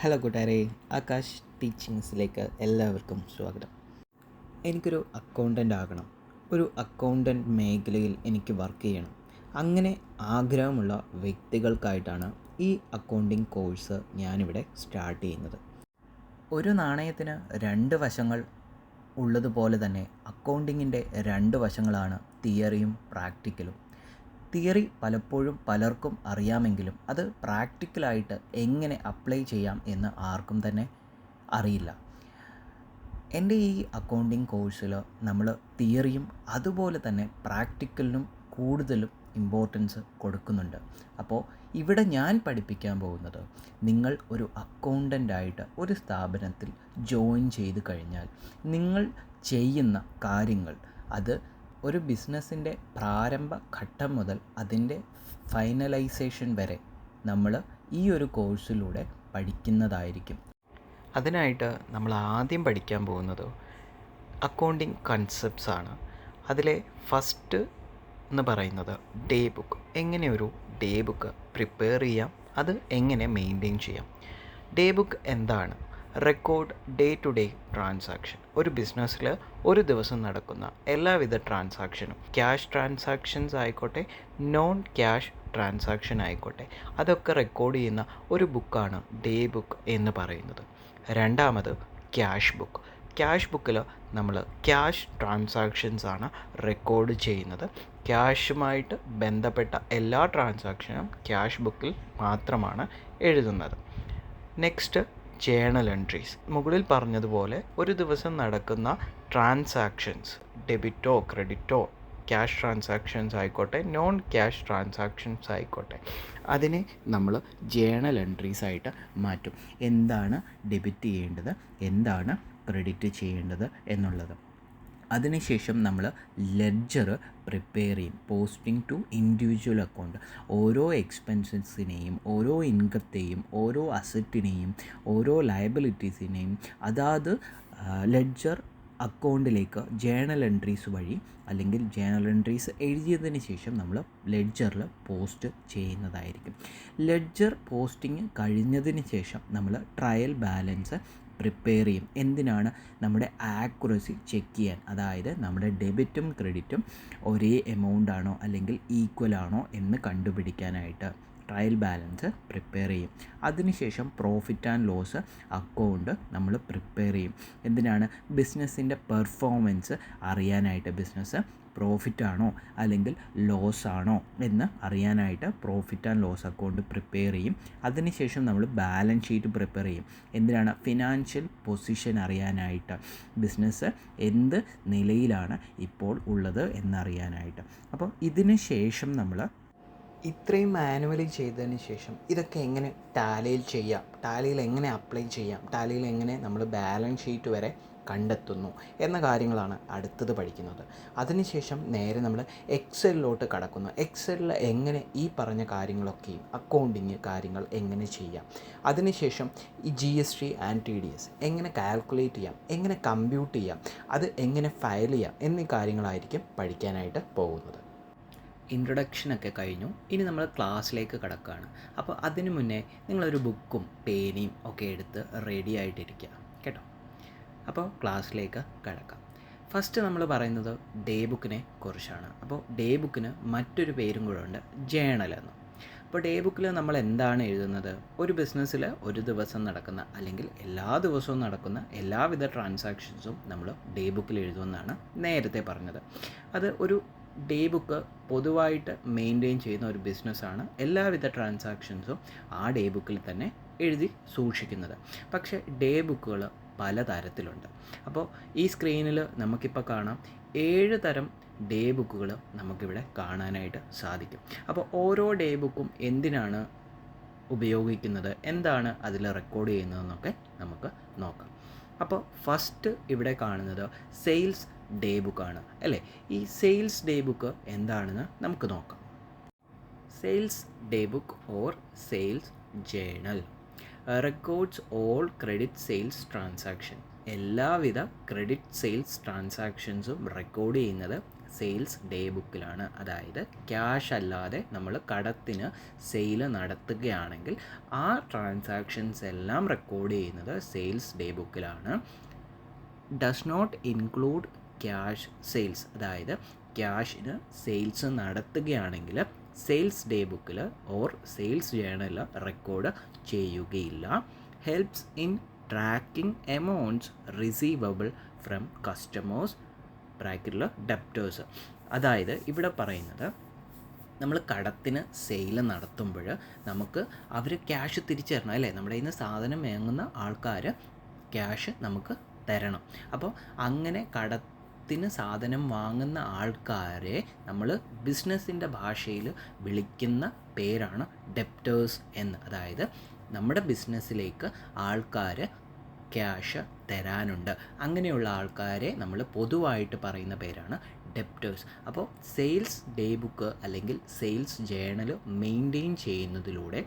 Hello കൂട്ടുകാരെ, ആകാശ് ടീച്ചിങ്സിലേക്ക് എല്ലാവർക്കും സ്വാഗതം. എനിക്കൊരു അക്കൗണ്ടൻ്റ് ആകണം, ഒരു അക്കൗണ്ടൻ്റ് മേഖലയിൽ എനിക്ക് വർക്ക് ചെയ്യണം. അങ്ങനെ ആഗ്രഹമുള്ള വ്യക്തികൾക്കായിട്ടാണ് ഈ അക്കൗണ്ടിങ് കോഴ്സ് ഞാനിവിടെ സ്റ്റാർട്ട് ചെയ്യുന്നത്. ഒരു നാണയത്തിന് രണ്ട് വശങ്ങൾ ഉള്ളതുപോലെ തന്നെ അക്കൗണ്ടിങ്ങിൻ്റെ രണ്ട് വശങ്ങളാണ് തിയറിയും പ്രാക്ടിക്കലും. തിയറി പലപ്പോഴും പലർക്കും അറിയാമെങ്കിലും അത് പ്രാക്ടിക്കലായിട്ട് എങ്ങനെ അപ്ലൈ ചെയ്യാം എന്ന് ആർക്കും തന്നെ അറിയില്ല. എൻ്റെ ഈ അക്കൗണ്ടിങ് കോഴ്സിൽ നമ്മൾ തിയറിയും അതുപോലെ തന്നെ പ്രാക്ടിക്കലിനും കൂടുതലും ഇമ്പോർട്ടൻസ് കൊടുക്കുന്നുണ്ട്. അപ്പോൾ ഇവിടെ ഞാൻ പഠിപ്പിക്കാൻ പോകുന്നത്, നിങ്ങൾ ഒരു അക്കൗണ്ടൻ്റായിട്ട് ഒരു സ്ഥാപനത്തിൽ ജോയിൻ ചെയ്ത് കഴിഞ്ഞാൽ നിങ്ങൾ ചെയ്യുന്ന കാര്യങ്ങൾ, അത് ഒരു ബിസിനസ്സിൻ്റെ പ്രാരംഭ ഘട്ടം മുതൽ അതിൻ്റെ ഫൈനലൈസേഷൻ വരെ നമ്മൾ ഈ ഒരു കോഴ്സിലൂടെ പഠിക്കുന്നതായിരിക്കും. അതിനായിട്ട് നമ്മൾ ആദ്യം പഠിക്കാൻ പോകുന്നത് അക്കൗണ്ടിങ് കൺസെപ്റ്റ്സ് ആണ്. അതിലെ ഫസ്റ്റ് എന്ന് പറയുന്നത് ഡേ ബുക്ക്. എങ്ങനെ ഒരു ഡേ ബുക്ക് പ്രിപ്പയർ ചെയ്യാം, അത് എങ്ങനെ മെയിൻറ്റെയിൻ ചെയ്യാം. ഡേ ബുക്ക് എന്താണ്? Record day to day transaction. ഒരു ബിസിനസ്സിൽ ഒരു ദിവസം നടക്കുന്ന എല്ലാവിധ ട്രാൻസാക്ഷനും, ക്യാഷ് ട്രാൻസാക്ഷൻസ് ആയിക്കോട്ടെ, നോൺ ക്യാഷ് ട്രാൻസാക്ഷൻ ആയിക്കോട്ടെ, അതൊക്കെ റെക്കോർഡ് ചെയ്യുന്ന ഒരു ബുക്കാണ് ഡേ ബുക്ക് എന്ന് പറയുന്നത്. രണ്ടാമത് ക്യാഷ് ബുക്ക്. ക്യാഷ് ബുക്കിൽ നമ്മൾ ക്യാഷ് ട്രാൻസാക്ഷൻസ് ആണ് റെക്കോർഡ് ചെയ്യുന്നത്. ക്യാഷുമായിട്ട് ബന്ധപ്പെട്ട എല്ലാ ട്രാൻസാക്ഷനും ക്യാഷ് ബുക്കിൽ മാത്രമാണ് എഴുതുന്നത്. Next journal entries. മുകളിൽ പറഞ്ഞതുപോലെ ഒരു ദിവസം നടക്കുന്ന ട്രാൻസാക്ഷൻസ്, ഡെബിറ്റോ ക്രെഡിറ്റോ, ക്യാഷ് ട്രാൻസാക്ഷൻസ് ആയിക്കോട്ടെ, നോൺ ക്യാഷ് ട്രാൻസാക്ഷൻസ് ആയിക്കോട്ടെ, അതിനെ നമ്മൾ ജേണൽ എൻട്രീസ് ആയിട്ട് മാറ്റും. എന്താണ് ഡെബിറ്റ് ചെയ്യേണ്ടത്, എന്താണ് ക്രെഡിറ്റ് ചെയ്യേണ്ടത് എന്നുള്ളത്. അതിനുശേഷം നമ്മൾ ലെഡ്ജർ പ്രിപ്പയർ ചെയ്യും. Posting to individual account. ഓരോ എക്സ്പെൻസസിനെയും, ഓരോ ഇൻകത്തെയും, ഓരോ അസറ്റിനെയും, ഓരോ ലയബിലിറ്റീസിനെയും അതാത് ലെഡ്ജർ അക്കൗണ്ടിലേക്ക് ജേണൽ എൻട്രീസ് വഴി, അല്ലെങ്കിൽ ജേണൽ എൻട്രീസ് എഴുതിയതിന് ശേഷം നമ്മൾ ലെഡ്ജറിൽ പോസ്റ്റ് ചെയ്യുന്നതായിരിക്കും. ലെഡ്ജർ പോസ്റ്റിംഗ് കഴിഞ്ഞതിന് ശേഷം നമ്മൾ ട്രയൽ ബാലൻസ് പ്രിപ്പയർ ചെയ്യും. എന്തിനാണ്? നമ്മുടെ ആക്യുറസി ചെക്ക് ചെയ്യാൻ. അതായത് നമ്മുടെ ഡെബിറ്റും ക്രെഡിറ്റും ഒരേ എമൗണ്ട് ആണോ അല്ലെങ്കിൽ ഈക്വൽ ആണോ എന്ന് കണ്ടുപിടിക്കാനായിട്ട് ട്രയൽ ബാലൻസ് പ്രിപ്പയർ ചെയ്യും. അതിനുശേഷം പ്രോഫിറ്റ് ആൻഡ് ലോസ് അക്കൗണ്ട് നമ്മൾ പ്രിപ്പയർ ചെയ്യും. എന്തിനാണ്? ബിസിനസ്സിൻ്റെ പെർഫോമൻസ് അറിയാനായിട്ട്. ബിസിനസ് പ്രോഫിറ്റ് ആണോ അല്ലെങ്കിൽ ലോസ് ആണോ എന്ന് അറിയാനായിട്ട് profit and loss account prepare ചെയ്യും. അതിനുശേഷം നമ്മൾ ബാലൻസ് ഷീറ്റ് പ്രിപ്പയർ ചെയ്യും. എന്തിനാണ്? ഫിനാൻഷ്യൽ പൊസിഷൻ അറിയാനായിട്ട്. ബിസിനസ് എന്ത് നിലയിലാണ് ഇപ്പോൾ ഉള്ളത് എന്നറിയാനായിട്ട്. അപ്പോൾ ഇതിന് ശേഷം നമ്മൾ ഇത്രയും മാനുവലി ചെയ്തതിന് ശേഷം ഇതൊക്കെ എങ്ങനെ ടാലിയിൽ ചെയ്യാം, ടാലിയിൽ എങ്ങനെ അപ്ലൈ ചെയ്യാം, ടാലിയിൽ എങ്ങനെ നമ്മൾ ബാലൻസ് ഷീറ്റ് വരെ കണ്ടെത്തുന്നു എന്ന കാര്യങ്ങളാണ് അടുത്തത് പഠിക്കുന്നത്. അതിനുശേഷം നേരെ നമ്മൾ എക്സലിലോട്ട് കടക്കുന്നു. എക്സലിൽ എങ്ങനെ ഈ പറഞ്ഞ കാര്യങ്ങളൊക്കെയും അക്കൗണ്ടിങ് കാര്യങ്ങൾ എങ്ങനെ ചെയ്യാം, അതിനുശേഷം ഈ GST ആൻഡ് TDS എങ്ങനെ കാൽക്കുലേറ്റ് ചെയ്യാം, എങ്ങനെ കമ്പ്യൂട്ട് ചെയ്യാം, അത് എങ്ങനെ ഫയൽ ചെയ്യാം എന്നീ കാര്യങ്ങളായിരിക്കും പഠിക്കാനായിട്ട് പോകുന്നത്. ഇൻട്രൊഡക്ഷനൊക്കെ കഴിഞ്ഞു. ഇനി നമ്മൾ ക്ലാസ്സിലേക്ക് കടക്കുകയാണ്. അപ്പോൾ അതിനു മുന്നേ നിങ്ങളൊരു ബുക്കും പേനയും ഒക്കെ എടുത്ത് റെഡി ആയിട്ടിരിക്കുക കേട്ടോ. അപ്പോൾ ക്ലാസ്സിലേക്ക് കടക്കാം. ഫസ്റ്റ് നമ്മൾ പറയുന്നത് ഡേ ബുക്കിനെ കുറിച്ചാണ്. അപ്പോൾ ഡേ ബുക്കിന് മറ്റൊരു പേരും കൂടെ ഉണ്ട്, ജേണൽ എന്ന്. അപ്പോൾ ഡേ ബുക്കിൽ നമ്മൾ എന്താണ് എഴുതുന്നത്? ഒരു ബിസിനസ്സിൽ ഒരു ദിവസം നടക്കുന്ന അല്ലെങ്കിൽ എല്ലാ ദിവസവും നടക്കുന്ന എല്ലാവിധ ട്രാൻസാക്ഷൻസും നമ്മൾ ഡേ ബുക്കിൽ എഴുതുമെന്നാണ് നേരത്തെ പറഞ്ഞത്. അത് ഒരു ഡേ ബുക്ക് പൊതുവായിട്ട് മെയിൻറ്റെയിൻ ചെയ്യുന്ന ഒരു ബിസിനസ്സാണ് എല്ലാവിധ ട്രാൻസാക്ഷൻസും ആ ഡേ ബുക്കിൽ തന്നെ എഴുതി സൂക്ഷിക്കുന്നത്. പക്ഷേ ഡേ ബുക്കുകൾ പലതരത്തിലുണ്ട്. അപ്പോൾ ഈ സ്ക്രീനിൽ നമുക്കിപ്പോൾ കാണാം 7 തരം ഡേ ബുക്കുകൾ നമുക്കിവിടെ കാണാനായിട്ട് സാധിക്കും. അപ്പോൾ ഓരോ ഡേ ബുക്കും എന്തിനാണ് ഉപയോഗിക്കുന്നത്, എന്താണ് അതിൽ റെക്കോർഡ് ചെയ്യുന്നതെന്നൊക്കെ നമുക്ക് നോക്കാം. അപ്പോൾ ഫസ്റ്റ് ഇവിടെ കാണുന്നത് സെയിൽസ് ഡേ ബുക്കാണ് അല്ലേ. ഈ സെയിൽസ് ഡേ ബുക്ക് എന്താണെന്ന് നമുക്ക് നോക്കാം. Sales day book or sales journal records all credit sales transaction. എല്ലാവിധ ക്രെഡിറ്റ് സെയിൽസ് ട്രാൻസാക്ഷൻസും റെക്കോർഡ് ചെയ്യുന്നത് സെയിൽസ് ഡേ ബുക്കിലാണ്. അതായത് ക്യാഷ് അല്ലാതെ നമ്മൾ കടത്തിന് സെയിൽ നടത്തുകയാണെങ്കിൽ ആ ട്രാൻസാക്ഷൻസ് എല്ലാം റെക്കോർഡ് ചെയ്യുന്നത് സെയിൽസ് ഡേ ബുക്കിലാണ്. Does not include cash sales, അതായത് ക്യാഷിന് സെയിൽസ് നടത്തുകയാണെങ്കിൽ സെയിൽസ് ഡേ ബുക്കിൽ ഓർ സെയിൽസ് ജേണലിൽ റെക്കോർഡ് ചെയ്യുകയില്ല. Helps in tracking amounts receivable from customers ബ്രാക്കറ്റിൽ ഡെപ്റ്റേഴ്സ്. അതായത് ഇവിടെ പറയുന്നത് നമ്മൾ കടത്തിന് സെയിൽ നടത്തുമ്പോൾ നമുക്ക് അവർ ക്യാഷ് തിരിച്ചു തരണം അല്ലേ, നമ്മുടെ കയ്യിൽ നിന്ന് സാധനം വാങ്ങുന്ന ആൾക്കാർ ക്യാഷ് നമുക്ക് തരണം. അപ്പോൾ അങ്ങനെ കടത്തിന് സാധനം വാങ്ങുന്ന ആൾക്കാരെ നമ്മൾ ബിസിനസ്സിൻ്റെ ഭാഷയിൽ വിളിക്കുന്ന പേരാണ് ഡെപ്റ്റേഴ്സ് എന്ന്. അതായത് നമ്മുടെ ബിസിനസ്സിലേക്ക് ആൾക്കാർ ക്യാഷ് തരാനുണ്ട്, അങ്ങനെയുള്ള ആൾക്കാരെ നമ്മൾ പൊതുവായിട്ട് പറയുന്ന പേരാണ് ഡെപ്റ്റേഴ്സ്. അപ്പോൾ സെയിൽസ് ഡേ ബുക്ക് അല്ലെങ്കിൽ സെയിൽസ് ജേണൽ മെയിൻറ്റെയിൻ ചെയ്യുന്നതിലൂടെ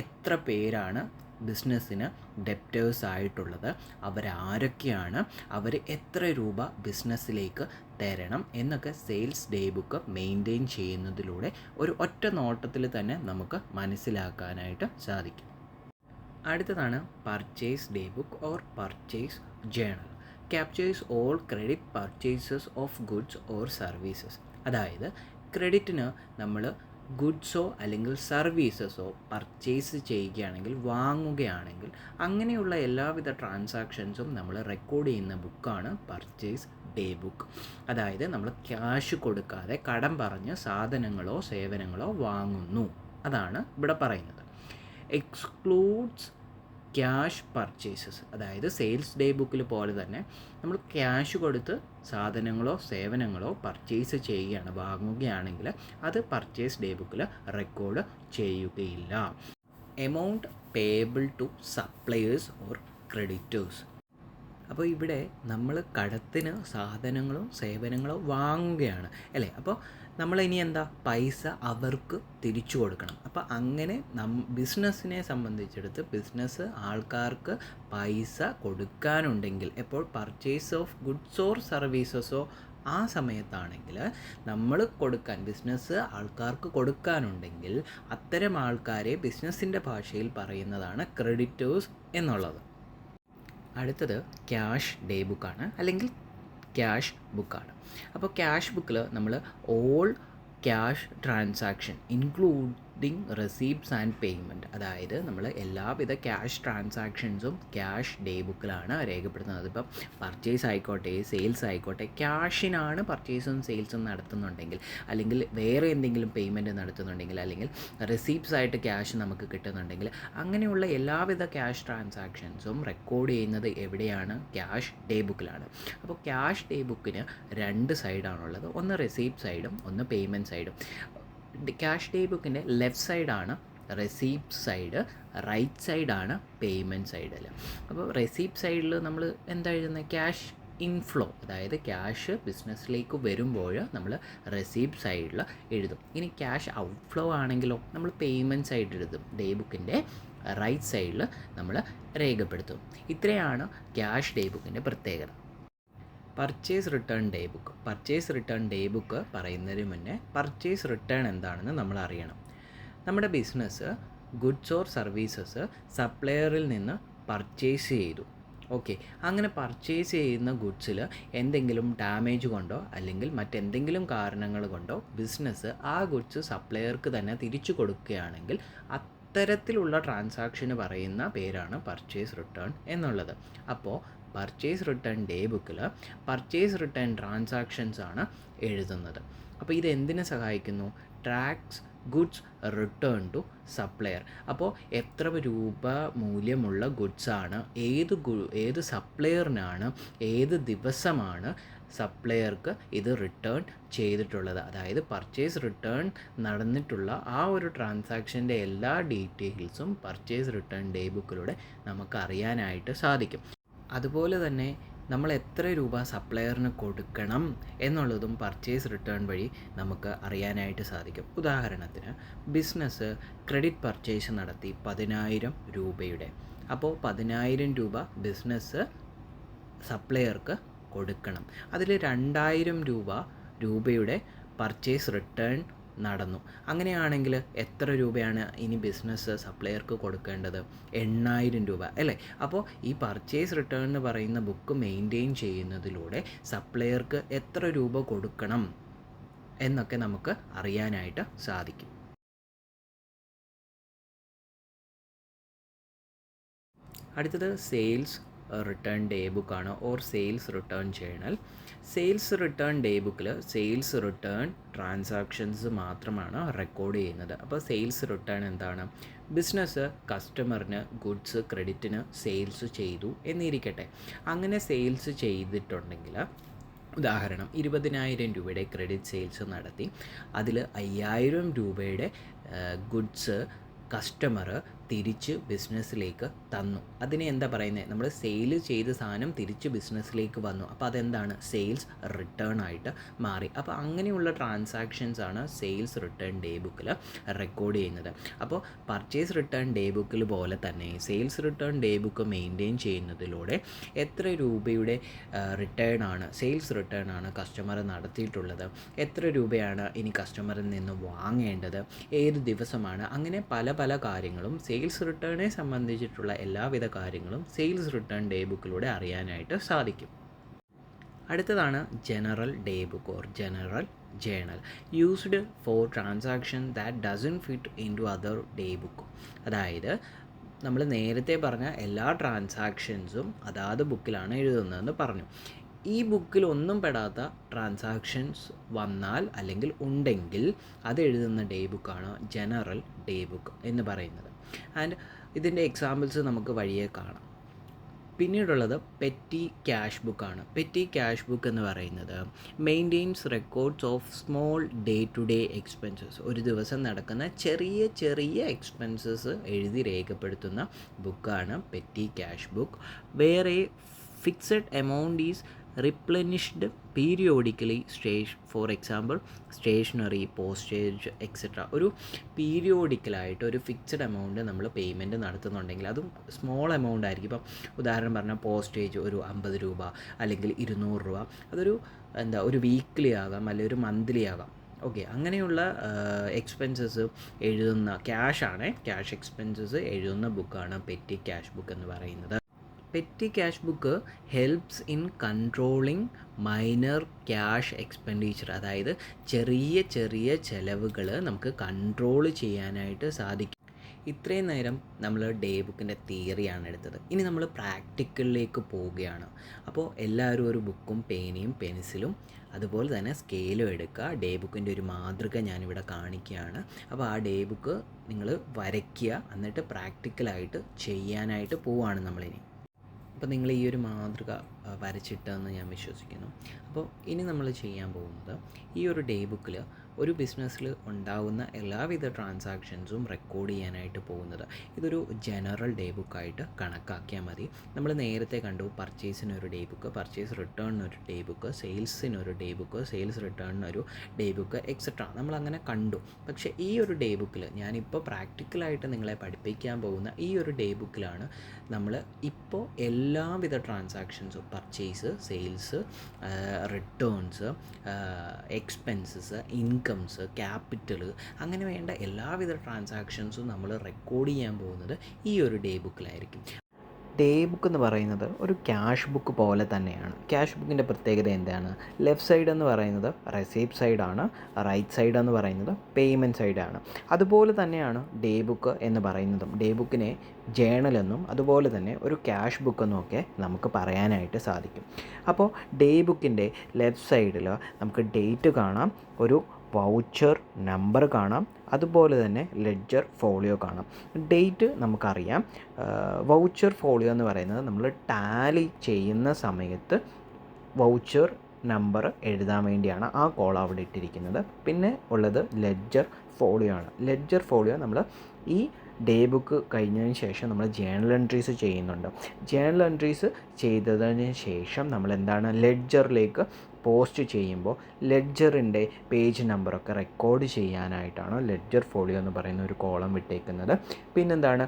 എത്ര പേരാണ് ബിസിനസ്സിന് ഡെപ്റ്റേഴ്സ് ആയിട്ടുള്ളത്, അവരാരൊക്കെയാണ്, അവർ എത്ര രൂപ ബിസിനസ്സിലേക്ക് തരണം എന്നൊക്കെ സെയിൽസ് ഡേ ബുക്ക് മെയിൻറ്റെയിൻ ചെയ്യുന്നതിലൂടെ ഒരു ഒറ്റ നോട്ടത്തിൽ തന്നെ നമുക്ക് മനസ്സിലാക്കാനായിട്ട് സാധിക്കും. അടുത്തതാണ് purchase day book or purchase journal. Captures all credit purchases of goods or services. അതായത് ക്രെഡിറ്റിന് നമ്മൾ ഗുഡ്സോ അല്ലെങ്കിൽ സർവീസസോ പർച്ചേസ് ചെയ്യുകയാണെങ്കിൽ, വാങ്ങുകയാണെങ്കിൽ, അങ്ങനെയുള്ള എല്ലാവിധ ട്രാൻസാക്ഷൻസും നമ്മൾ റെക്കോർഡ് ചെയ്യുന്ന ബുക്കാണ് പർച്ചേസ് ഡേ ബുക്ക്. അതായത് നമ്മൾ ക്യാഷ് കൊടുക്കാതെ കടം പറഞ്ഞ് സാധനങ്ങളോ സേവനങ്ങളോ വാങ്ങുന്നു, അതാണ് ഇവിടെ പറയുന്നത്. Excludes cash purchases. അതായത് സെയിൽസ് ഡേ ബുക്കിൽ പോലെ തന്നെ നമ്മൾ ക്യാഷ് കൊടുത്ത് സാധനങ്ങളോ സേവനങ്ങളോ പർച്ചേസ് ചെയ്യുകയാണ്, വാങ്ങുകയാണെങ്കിൽ അത് പർച്ചേസ് ഡേ ബുക്കിൽ റെക്കോർഡ് ചെയ്യുകയില്ല. Amount payable to suppliers or creditors. അപ്പോൾ ഇവിടെ നമ്മൾ കടത്തിന് സാധനങ്ങളോ സേവനങ്ങളോ വാങ്ങുകയാണ് അല്ലേ, അപ്പോൾ നമ്മൾ ഇനി എന്താ പൈസ അവർക്ക് തിരിച്ചു കൊടുക്കണം. അപ്പോൾ അങ്ങനെ ബിസിനസ്സിനെ സംബന്ധിച്ചെടുത്ത് ബിസിനസ് ആൾക്കാർക്ക് പൈസ കൊടുക്കാനുണ്ടെങ്കിൽ, എപ്പോൾ പർച്ചേസ് ഓഫ് ഗുഡ്സ് ഓർ സർവീസസോ ആ സമയത്താണെങ്കിൽ നമ്മൾ കൊടുക്കാൻ, ബിസിനസ് ആൾക്കാർക്ക് കൊടുക്കാനുണ്ടെങ്കിൽ അത്തരം ആൾക്കാരെ ബിസിനസ്സിൻ്റെ ഭാഷയിൽ പറയുന്നതാണ് ക്രെഡിറ്റേഴ്സ് എന്നുള്ളത്. അടുത്തത് ക്യാഷ് ഡേ ബുക്കാണ് അല്ലെങ്കിൽ ക്യാഷ് ബുക്കാണ്. അപ്പോൾ ക്യാഷ് ബുക്കിൽ നമ്മൾ all cash transaction including receipts and payment, അതായത് നമ്മൾ എല്ലാവിധ ക്യാഷ് ട്രാൻസാക്ഷൻസും ക്യാഷ് ഡേ ബുക്കിലാണ് രേഖപ്പെടുത്തുന്നത്. ഇപ്പം പർച്ചേസ് ആയിക്കോട്ടെ സെയിൽസ് ആയിക്കോട്ടെ, ക്യാഷിനാണ് പർച്ചേസും സെയിൽസും നടത്തുന്നുണ്ടെങ്കിൽ, അല്ലെങ്കിൽ വേറെ എന്തെങ്കിലും പേയ്മെൻറ്റ് നടത്തുന്നുണ്ടെങ്കിൽ, അല്ലെങ്കിൽ റെസീപ്റ്റ്സ് ആയിട്ട് ക്യാഷ് നമുക്ക് കിട്ടുന്നുണ്ടെങ്കിൽ, അങ്ങനെയുള്ള എല്ലാവിധ ക്യാഷ് ട്രാൻസാക്ഷൻസും റെക്കോർഡ് ചെയ്യുന്നത് എവിടെയാണ്? ക്യാഷ് ഡേ ബുക്കിലാണ്. അപ്പോൾ ക്യാഷ് ഡേ ബുക്കിന് രണ്ട് സൈഡാണുള്ളത്, ഒന്ന് റെസീപ്റ്റ് സൈഡും ഒന്ന് പേയ്മെൻറ്റ് സൈഡും. ക്യാഷ് ഡേ ബുക്കിൻ്റെ ലെഫ്റ്റ് സൈഡാണ് റെസീപ്റ്റ് സൈഡ്, റൈറ്റ് സൈഡാണ് പേയ്മെൻറ്റ് സൈഡിൽ. അപ്പോൾ റെസീപ്റ്റ് സൈഡിൽ നമ്മൾ എന്താ എഴുതുന്നത്? ക്യാഷ് ഇൻഫ്ലോ, അതായത് ക്യാഷ് ബിസിനസ്സിലേക്ക് വരുമ്പോൾ നമ്മൾ റെസീപ്റ്റ് സൈഡിൽ എഴുതും. ഇനി ക്യാഷ് ഔട്ട്ഫ്ലോ ആണെങ്കിലോ നമ്മൾ പേയ്മെൻറ്റ് സൈഡിൽ എഴുതും, ഡേ ബുക്കിൻ്റെ റൈറ്റ് സൈഡിൽ നമ്മൾ രേഖപ്പെടുത്തും. ഇത്രയാണ് ക്യാഷ് ഡേ ബുക്കിൻ്റെ പ്രത്യേകത. Purchase return day book. Purchase return day book പറയുന്നതിന് മുന്നേ പർച്ചേസ് റിട്ടേൺ എന്താണെന്ന് നമ്മൾ അറിയണം. നമ്മുടെ ബിസിനസ് ഗുഡ്സ് ഓർ സർവീസസ് സപ്ലയറിൽ നിന്ന് പർച്ചേസ് ചെയ്തു. ഓക്കെ, അങ്ങനെ പർച്ചേസ് ചെയ്യുന്ന ഗുഡ്സിൽ എന്തെങ്കിലും ഡാമേജ് കൊണ്ടോ അല്ലെങ്കിൽ മറ്റെന്തെങ്കിലും കാരണങ്ങൾ കൊണ്ടോ ബിസിനസ് ആ ഗുഡ്സ് സപ്ലയർക്ക് തന്നെ തിരിച്ചു കൊടുക്കുകയാണെങ്കിൽ അത്തരത്തിലുള്ള ട്രാൻസാക്ഷന് പറയുന്ന പേരാണ് പർച്ചേസ് റിട്ടേൺ എന്നുള്ളത്. അപ്പോൾ പർച്ചേസ് റിട്ടേൺ ഡേ ബുക്കിൽ പർച്ചേസ് റിട്ടേൺ ട്രാൻസാക്ഷൻസ് ആണ് എഴുതുന്നത്. അപ്പോൾ ഇത് എന്തിനെ സഹായിക്കുന്നു? Tracks goods return to supplier. അപ്പോൾ എത്ര രൂപ മൂല്യമുള്ള ഗുഡ്സാണ് ഏത് സപ്ലയറിനാണ് ഏത് ദിവസമാണ് സപ്ലയർക്ക് ഇത് റിട്ടേൺ ചെയ്തിട്ടുള്ളത്, അതായത് പർച്ചേസ് റിട്ടേൺ നടന്നിട്ടുള്ള ആ ഒരു ട്രാൻസാക്ഷൻ്റെ എല്ലാ ഡീറ്റെയിൽസും പർച്ചേസ് റിട്ടേൺ ഡേ ബുക്കിലൂടെ നമുക്ക് അറിയാനായിട്ട് സാധിക്കും. അതുപോലെ തന്നെ നമ്മൾ എത്ര രൂപ സപ്ലയറിന് കൊടുക്കണം എന്നുള്ളതും പർച്ചേസ് റിട്ടേൺ വഴി നമുക്ക് അറിയാനായിട്ട് സാധിക്കും. ഉദാഹരണത്തിന് ബിസിനസ് ക്രെഡിറ്റ് പർച്ചേസ് നടത്തി 10,000 രൂപയുടെ. അപ്പോൾ 10,000 രൂപ ബിസിനസ് സപ്ലയർക്ക് കൊടുക്കണം. അതിൽ 2,000 രൂപ രൂപയുടെ പർച്ചേസ് റിട്ടേൺ നടന്നു. അങ്ങനെയാണെങ്കിൽ എത്ര രൂപയാണ് ഇനി ബിസിനസ് സപ്ലയർക്ക് കൊടുക്കേണ്ടത്? 8,000 രൂപ അല്ലേ? അപ്പോൾ ഈ പർച്ചേസ് റിട്ടേൺ എന്ന് പറയുന്ന ബുക്ക് മെയിൻറ്റെയിൻ ചെയ്യുന്നതിലൂടെ സപ്ലയർക്ക് എത്ര രൂപ കൊടുക്കണം എന്നൊക്കെ നമുക്ക് അറിയാനായിട്ട് സാധിക്കും. അടുത്തത് സെയിൽസ് റിട്ടേൺ ഡേ ബുക്കാണ് or sales return journal. Sales return day ബുക്കിൽ സെയിൽസ് റിട്ടേൺ ട്രാൻസാക്ഷൻസ് മാത്രമാണ് റെക്കോർഡ് ചെയ്യുന്നത്. അപ്പോൾ സെയിൽസ് റിട്ടേൺ എന്താണ്? ബിസിനസ് കസ്റ്റമറിന് ഗുഡ്സ് ക്രെഡിറ്റിന് സെയിൽസ് ചെയ്തു എന്നിരിക്കട്ടെ. അങ്ങനെ സെയിൽസ് ചെയ്തിട്ടുണ്ടെങ്കിൽ, ഉദാഹരണം 20,000 രൂപയുടെ ക്രെഡിറ്റ് സെയിൽസ് നടത്തി, അതിൽ 5,000 രൂപയുടെ ഗുഡ്സ് കസ്റ്റമർ തിരിച്ച് ബിസിനസ്സിലേക്ക് തന്നു. അതിനെ എന്താ പറയുന്നത്? നമ്മൾ സെയിൽ ചെയ്ത സാധനം തിരിച്ച് ബിസിനസ്സിലേക്ക് വന്നു. അപ്പോൾ അതെന്താണ്? സെയിൽസ് റിട്ടേൺ ആയിട്ട് മാറി. അപ്പോൾ അങ്ങനെയുള്ള ട്രാൻസാക്ഷൻസ് ആണ് സെയിൽസ് റിട്ടേൺ ഡേ ബുക്കിൽ റെക്കോർഡ് ചെയ്യുന്നത്. അപ്പോൾ പർച്ചേസ് റിട്ടേൺ ഡേ ബുക്കിൽ പോലെ തന്നെ sales return day book maintain ചെയ്യുന്നതിലൂടെ എത്ര രൂപയുടെ റിട്ടേൺ ആണ്, സെയിൽസ് റിട്ടേൺ ആണ് കസ്റ്റമർ നടത്തിയിട്ടുള്ളത്, എത്ര രൂപയാണ് ഇനി കസ്റ്റമറിൽ നിന്ന് വാങ്ങേണ്ടത്, ഏത് ദിവസമാണ്, അങ്ങനെ പല പല കാര്യങ്ങളും സെയിൽസ് റിട്ടേണെ സംബന്ധിച്ചിട്ടുള്ള എല്ലാവിധ കാര്യങ്ങളും സെയിൽസ് റിട്ടേൺ ഡേ ബുക്കിലൂടെ അറിയാനായിട്ട് സാധിക്കും. അടുത്തതാണ് general day book or general journal, used for transaction that doesn't fit into other day book. അതായത് നമ്മൾ നേരത്തെ പറഞ്ഞ എല്ലാ ട്രാൻസാക്ഷൻസും അതാത് ബുക്കിലാണ് എഴുതുന്നതെന്ന് പറഞ്ഞു. ഈ ബുക്കിൽ ഒന്നും പെടാത്ത ട്രാൻസാക്ഷൻസ് വന്നാൽ അല്ലെങ്കിൽ ഉണ്ടെങ്കിൽ അത് എഴുതുന്ന ഡേ ബുക്കാണ് ജനറൽ ഡേ ബുക്ക് എന്ന് പറയുന്നത്. ആൻഡ് ഇതിൻ്റെ എക്സാമ്പിൾസ് നമുക്ക് വഴിയെ കാണാം. പിന്നീടുള്ളത് പെറ്റി ക്യാഷ് ബുക്കാണ്. പെറ്റി ക്യാഷ് ബുക്ക് എന്ന് പറയുന്നത് maintains records of small day to day expenses. ഒരു ദിവസം നടക്കുന്ന ചെറിയ ചെറിയ എക്സ്പെൻസസ് എഴുതി രേഖപ്പെടുത്തുന്ന ബുക്കാണ് പെറ്റി ക്യാഷ് ബുക്ക്. വേറെ fixed amount is replenished periodically for example stationery, postage etcetera. ഒരു പീരിയോഡിക്കലായിട്ട് ഒരു ഫിക്സഡ് എമൗണ്ട് നമ്മൾ പേയ്മെൻറ്റ് നടത്തുന്നുണ്ടെങ്കിൽ അതും സ്മോൾ എമൗണ്ട് ആയിരിക്കും. ഇപ്പം ഉദാഹരണം പറഞ്ഞാൽ പോസ്റ്റേജ് ഒരു 50 രൂപ അല്ലെങ്കിൽ 200 രൂപ. അതൊരു ഒരു വീക്ക്ലി ആകാം അല്ലെങ്കിൽ ഒരു മന്ത്ലി ആകാം. ഓക്കെ, അങ്ങനെയുള്ള എക്സ്പെൻസസ് എഴുതുന്ന ക്യാഷ് എക്സ്പെൻസസ് എഴുതുന്ന ബുക്കാണ് പെറ്റി ക്യാഷ് ബുക്ക് എന്ന് പറയുന്നത്. Petty cash book helps in controlling minor cash expenditure. അതായത് ചെറിയ ചെറിയ ചിലവുകൾ നമുക്ക് കൺട്രോൾ ചെയ്യാനായിട്ട് സാധിക്കും. ഇത്രയും നേരം നമ്മൾ ഡേ ബുക്കിൻ്റെ തിയറിയാണ് എടുത്തത്. ഇനി നമ്മൾ പ്രാക്ടിക്കലിലേക്ക് പോവുകയാണ്. അപ്പോൾ എല്ലാവരും ഒരു ബുക്കും പേനയും പെൻസിലും അതുപോലെ തന്നെ സ്കെയിലും എടുക്കുക. ഡേ ബുക്കിൻ്റെ ഒരു മാതൃക ഞാനിവിടെ കാണിക്കുകയാണ്. അപ്പോൾ ആ ഡേ ബുക്ക് നിങ്ങൾ വരയ്ക്കുക, എന്നിട്ട് പ്രാക്ടിക്കലായിട്ട് ചെയ്യാനായിട്ട് പോവുകയാണ് നമ്മളിനി. അപ്പോൾ നിങ്ങൾ ഈ ഒരു മാതൃക വരച്ചിട്ടെന്ന് ഞാൻ വിശ്വസിക്കുന്നു. അപ്പോൾ ഇനി നമ്മൾ ചെയ്യാൻ പോകുന്നത് ഈ ഒരു ഡേ ബുക്കിൽ ഒരു ബിസിനസ്സിൽ ഉണ്ടാകുന്ന എല്ലാവിധ ട്രാൻസാക്ഷൻസും റെക്കോർഡ് ചെയ്യാനായിട്ട് പോകുന്നത്. ഇതൊരു ജനറൽ ഡേ ബുക്കായിട്ട് കണക്കാക്കിയാൽ മതി. നമ്മൾ നേരത്തെ കണ്ടു പർച്ചേസിനൊരു ഡേ ബുക്ക്, പർച്ചേസ് റിട്ടേണിനൊരു ഡേ ബുക്ക്, സെയിൽസിനൊരു ഡേ ബുക്ക്, സെയിൽസ് റിട്ടേണിനൊരു ഡേ ബുക്ക് എക്സെട്ര നമ്മളങ്ങനെ കണ്ടു. പക്ഷേ ഈ ഒരു ഡേ ബുക്കിൽ ഞാനിപ്പോൾ പ്രാക്ടിക്കലായിട്ട് നിങ്ങളെ പഠിപ്പിക്കാൻ പോകുന്ന ഈ ഒരു ഡേ ബുക്കിലാണ് നമ്മൾ ഇപ്പോൾ എല്ലാവിധ ട്രാൻസാക്ഷൻസും purchase, sales, returns, expenses, incomes, capital, അങ്ങനെ വേണ്ട എല്ലാവിധ ട്രാൻസാക്ഷൻസും നമ്മൾ റെക്കോർഡ് ചെയ്യാൻ പോകുന്നത് ഈ ഒരു ഡേ ബുക്കിലായിരിക്കും. ഡേ ബുക്ക് എന്ന് പറയുന്നത് ഒരു ക്യാഷ് ബുക്ക് പോലെ തന്നെയാണ്. ക്യാഷ് ബുക്കിൻ്റെ പ്രത്യേകത എന്താണ്? ലെഫ്റ്റ് സൈഡ് എന്ന് പറയുന്നത് റെസീപ്റ്റ് സൈഡാണ്, റൈറ്റ് സൈഡ് എന്ന് പറയുന്നത് പേയ്മെൻറ്റ് സൈഡാണ്. അതുപോലെ തന്നെയാണ് ഡേ ബുക്ക് എന്ന് പറയുന്നതും. ഡേ ബുക്കിനെ ജേണലെന്നും അതുപോലെ തന്നെ ഒരു ക്യാഷ് ബുക്കെന്നും ഒക്കെ നമുക്ക് പറയാനായിട്ട് സാധിക്കും. അപ്പോൾ ഡേ ബുക്കിൻ്റെ ലെഫ്റ്റ് സൈഡിൽ നമുക്ക് ഡേറ്റ് കാണാം, ഒരു വൗച്ചർ നമ്പർ കാണാം, അതുപോലെ തന്നെ ലെഡ്ജർ ഫോളിയോ കാണാം. ഡേറ്റ് നമുക്കറിയാം. വൗച്ചർ ഫോളിയോ എന്ന് പറയുന്നത് നമ്മൾ ടാലി ചെയ്യുന്ന സമയത്ത് വൗച്ചർ നമ്പർ എഴുതാൻ വേണ്ടിയാണ് ആ കോളം അവിടെ ഇട്ടിരിക്കുന്നത്. പിന്നെ ഉള്ളത് ലെഡ്ജർ ഫോളിയോ ആണ്. ലെഡ്ജർ ഫോളിയോ നമ്മൾ ഈ ഡേ ബുക്ക് കഴിഞ്ഞതിന് ശേഷം നമ്മൾ ജേണൽ എൻട്രീസ് ചെയ്യുന്നുണ്ട്. ജേണൽ എൻട്രീസ് ചെയ്തതിന് ശേഷം നമ്മൾ എന്താണ് ലെഡ്ജറിലേക്ക് പോസ്റ്റ് ചെയ്യുമ്പോൾ ലെഡ്ജറിൻ്റെ പേജ് നമ്പറൊക്കെ റെക്കോർഡ് ചെയ്യാനായിട്ടാണ് ലെഡ്ജർ ഫോളിയോ എന്ന് പറയുന്ന ഒരു കോളം വിട്ടേക്കുന്നത്. പിന്നെന്താണ്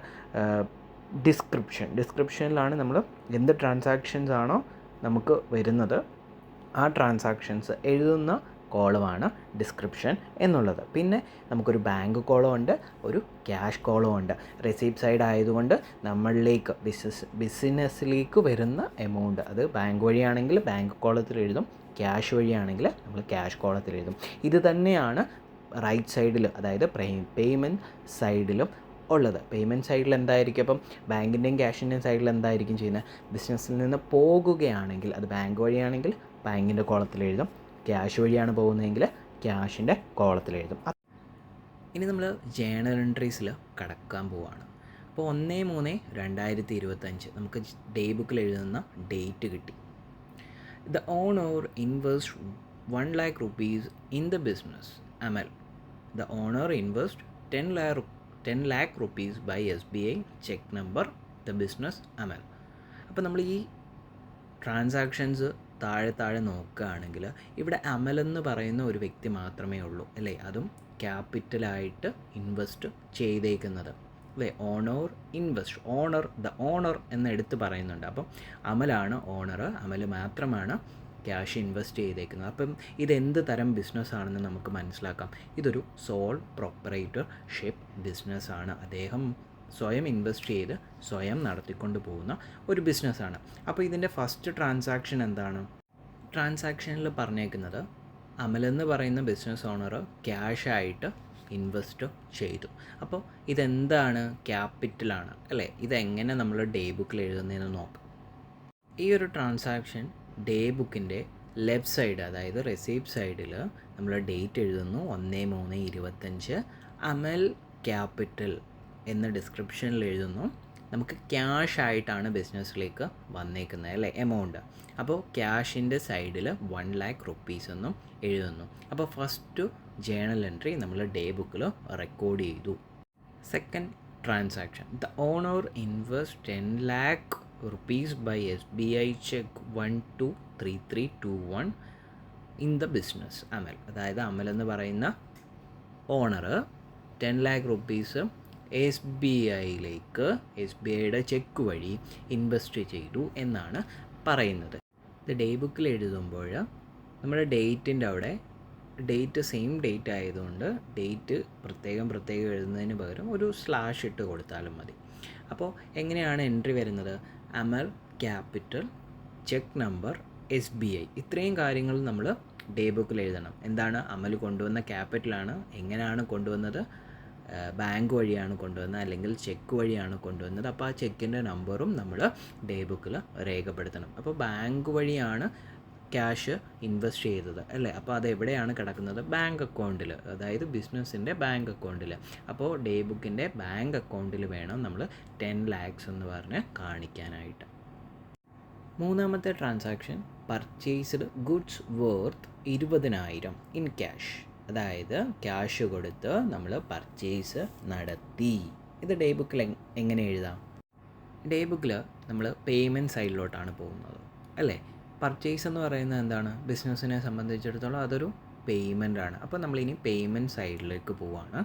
ഡിസ്ക്രിപ്ഷനിലാണ് നമ്മൾ എന്ത് ട്രാൻസാക്ഷൻസ് ആണോ നമുക്ക് വരുന്നത് ആ ട്രാൻസാക്ഷൻസ് എഴുതുന്ന കോളമാണ് ഡിസ്ക്രിപ്ഷൻ എന്നുള്ളത്. പിന്നെ നമുക്കൊരു ബാങ്ക് കോളം ഉണ്ട്, ഒരു ക്യാഷ് കോളം ഉണ്ട്. റെസിപ്റ്റ് സൈഡ് ആയതുകൊണ്ട് നമ്മളിലേക്ക് ബിസിനസ്സിലേക്ക് വരുന്ന എമൗണ്ട് അത് ബാങ്ക് വഴിയാണെങ്കിൽ ബാങ്ക് കോളത്തിൽ എഴുതും, ക്യാഷ് വഴിയാണെങ്കിൽ നമ്മൾ ക്യാഷ് കോളത്തിൽ എഴുതും. ഇത് തന്നെയാണ് റൈറ്റ് സൈഡിൽ, അതായത് പേയ്മെൻറ്റ് സൈഡിലും ഉള്ളത്. പേയ്മെൻറ്റ് സൈഡിൽ എന്തായിരിക്കും, അപ്പം ബാങ്കിൻ്റെയും ക്യാഷിൻ്റെയും സൈഡിൽ എന്തായിരിക്കും ചെയ്യുന്നത്, ബിസിനസ്സിൽ നിന്ന് പോകുകയാണെങ്കിൽ അത് ബാങ്ക് വഴിയാണെങ്കിൽ ബാങ്കിൻ്റെ കോളത്തിൽ എഴുതും, ക്യാഷ് വഴിയാണ് പോകുന്നതെങ്കിൽ ക്യാഷിൻ്റെ കോളത്തിൽ എഴുതും. ഇനി നമ്മൾ ജേണൽ എൻട്രീസിൽ കടക്കാൻ പോവുകയാണ്. അപ്പോൾ 1/3/2025 നമുക്ക് ഡേ ബുക്കിൽ എഴുതുന്ന ഡേറ്റ് കിട്ടി. The owner invest 1 lakh rupees in the business Amal. The owner invest 10 lakh rupees by SBI check number the business Amal. അപ്പോൾ നമ്മൾ ഈ ട്രാൻസാക്ഷൻസ് താഴെ നോക്കുകയാണെങ്കിൽ ഇവിടെ അമൽ എന്ന് പറയുന്ന ഒരു വ്യക്തി മാത്രമേ ഉള്ളൂ അല്ലേ, അതും ക്യാപിറ്റലായിട്ട് ഇൻവെസ്റ്റ് ചെയ്തേക്കുന്നത് അല്ലേ. ഓണർ ഇൻവെസ്റ്റ്, ദ ഓണർ എന്ന് എടുത്ത് പറയുന്നുണ്ട്. അപ്പം അമലാണ് ഓണർ, അമൽ മാത്രമാണ് ക്യാഷ് ഇൻവെസ്റ്റ് ചെയ്തേക്കുന്നത്. അപ്പം ഇതെന്ത് തരം ബിസിനസ്സാണെന്ന് നമുക്ക് മനസ്സിലാക്കാം. ഇതൊരു സോൾ പ്രൊപ്പറേറ്റർഷിപ്പ് ബിസിനസ്സാണ്. അദ്ദേഹം സ്വയം ഇൻവെസ്റ്റ് ചെയ്ത് സ്വയം നടത്തിക്കൊണ്ട് പോകുന്ന ഒരു ബിസിനസ്സാണ്. അപ്പോൾ ഇതിൻ്റെ ഫസ്റ്റ് ട്രാൻസാക്ഷൻ എന്താണ്? ട്രാൻസാക്ഷനിൽ പറഞ്ഞേക്കുന്നത് അമലെന്ന് പറയുന്ന ബിസിനസ് ഓണർ ക്യാഷായിട്ട് ഇൻവെസ്റ്റ് ചെയ്തു. അപ്പോൾ ഇതെന്താണ്? ക്യാപിറ്റലാണ് അല്ലേ. ഇതെങ്ങനെ നമ്മൾ ഡേ ബുക്കിൽ എഴുതുന്നതെന്ന് നോക്കാം. ഈ ഒരു ട്രാൻസാക്ഷൻ ഡേ ബുക്കിൻ്റെ ലെഫ്റ്റ് സൈഡ്, അതായത് റെസിപ്റ്റ് സൈഡിൽ നമ്മൾ ഡേറ്റ് എഴുതുന്നു 1/3/25. അമൽ ക്യാപിറ്റൽ എന്ന് ഡിസ്ക്രിപ്ഷനിൽ എഴുതുന്നു. നമുക്ക് ക്യാഷ് ആയിട്ടാണ് ബിസിനസ്സിലേക്ക് വന്നേക്കുന്നത് അല്ലേ, എമൗണ്ട്. അപ്പോൾ ക്യാഷിൻ്റെ സൈഡിൽ 1 lakh rupees എന്നും എഴുതുന്നു. അപ്പോൾ ഫസ്റ്റ് ജേണൽ എൻട്രി നമ്മൾ ഡേ ബുക്കിൽ റെക്കോർഡ് ചെയ്തു. Second transaction, the owner invest 10 lakh rupees by SBI check 123321 in the business Amal. അതായത് അമൽ എന്ന് പറയുന്ന ഓണർ 10 lakh rupees SBIയിലേക്ക് SBIയുടെ ചെക്ക് വഴി ഇൻവെസ്റ്റ് ചെയ്തു എന്നാണ് പറയുന്നത്. ഇത് ഡേ ബുക്കിൽ എഴുതുമ്പോൾ നമ്മുടെ ഡേറ്റിൻ്റെ അവിടെ ഡേറ്റ് സെയിം ഡേറ്റ് ആയതുകൊണ്ട് ഡേറ്റ് പ്രത്യേകം എഴുതുന്നതിന് പകരം ഒരു സ്ലാഷ് ഇട്ട് കൊടുത്താലും മതി. അപ്പോൾ എങ്ങനെയാണ് എൻട്രി വരുന്നത്? അമൽ ക്യാപിറ്റൽ, ചെക്ക് നമ്പർ, SBI. ഇത്രയും കാര്യങ്ങൾ നമ്മൾ ഡേ ബുക്കിൽ എഴുതണം. എന്താണ്? അമൽ കൊണ്ടുവന്ന ക്യാപിറ്റലാണ്. എങ്ങനെയാണ് കൊണ്ടുവന്നത്? ബാങ്ക് വഴിയാണ് കൊണ്ടുവന്നത്, അല്ലെങ്കിൽ ചെക്ക് വഴിയാണ് കൊണ്ടുവന്നത്. അപ്പോൾ ആ ചെക്കിൻ്റെ നമ്പറും നമ്മൾ ഡേ ബുക്കിൽ രേഖപ്പെടുത്തണം. അപ്പോൾ ബാങ്ക് വഴിയാണ് ക്യാഷ് ഇൻവെസ്റ്റ് ചെയ്തത് അല്ലേ. അപ്പോൾ അതെവിടെയാണ് കിടക്കുന്നത്? ബാങ്ക് അക്കൗണ്ടിൽ, അതായത് ബിസിനസ്സിൻ്റെ ബാങ്ക് അക്കൗണ്ടിൽ. അപ്പോൾ ഡേ ബുക്കിൻ്റെ ബാങ്ക് അക്കൗണ്ടിൽ വേണം നമ്മൾ 10 lakhs എന്ന് പറഞ്ഞ് കാണിക്കാനായിട്ട്. മൂന്നാമത്തെ transaction, purchased goods worth 20,000 in cash. അതായത് ക്യാഷ് കൊടുത്ത് നമ്മൾ പർച്ചേസ് നടത്തി. ഇത് ഡേ ബുക്കിൽ എങ്ങനെ എഴുതാം? ഡേ ബുക്കിൽ നമ്മൾ പേയ്മെൻറ്റ് സൈഡിലോട്ടാണ് പോകുന്നത് അല്ലേ. പർച്ചേസ് എന്ന് പറയുന്നത് എന്താണ്? ബിസിനസ്സിനെ സംബന്ധിച്ചിടത്തോളം അതൊരു പേയ്മെൻ്റ് ആണ്. അപ്പോൾ നമ്മളിനി പേയ്മെൻറ്റ് സൈഡിലേക്ക് പോവുകയാണ്.